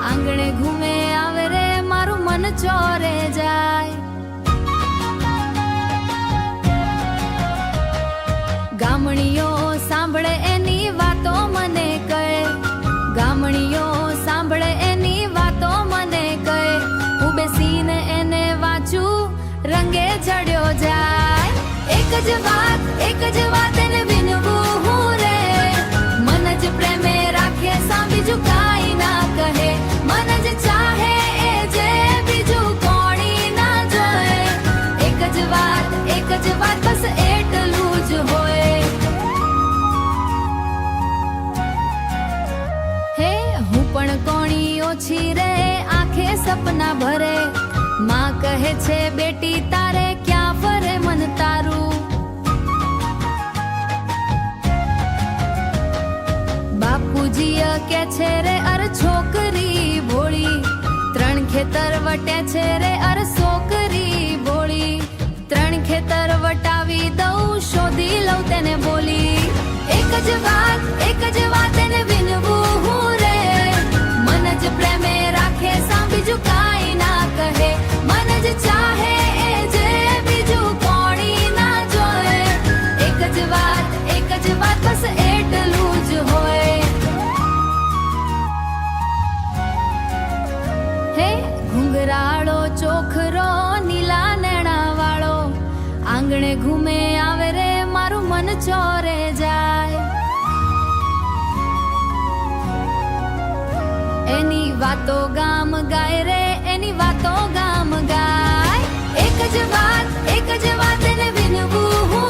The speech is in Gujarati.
આંગણે ઘૂમે આવે રે મારું મન ચોરે જાય. ગામણીઓ સાંભળે એની વાતો મને કહે, ગામણીઓ સાંભળે એની વાતો મને કહે. હું બેસીને એને વાંચું રંગે ચડ્યો જાય. એક જ વાત એને વિનવું હું રે. મન જ પ્રેમે રાખે સા બીજું કાંઈ ના કહે. મન જ ચાહે એ જે બીજું કોણી ના જોએ. એક જ વાત બસ એટલું જ હોય. હે હું પણ કોણી ઓછી રે આંખે સપના ભરે. માં કહે છે બેટી તારે ક્યાં ફરે મન તારું. બાપુજી કે છે રે અર છોકરી ભોળી. 3 ખેતર વટે છે રે અર છોકરી ભોળી. 3 ખેતર વટાવી દઉં શોધી લઉં તેને બોલી. એક જ વાત એને વિનવું હું રે. મન જ પ્રેમે રાખે સા બીજું કાંઈ ના કહે. મન જ ચાહે એ જે બીજું કોણી ના જોએ. એક જ વાત બસ એટલું જ હોય. હે ઘુંઘરાળો ચોખરો નીલા નેણા વાળો. આંગણે ઘૂમે આવે રે મારું મન ચોરે જાય. એની વાતો ગામ ગાય રે, એની વાતો ગામ ગાય. એક જ વાત એને વિનવું હું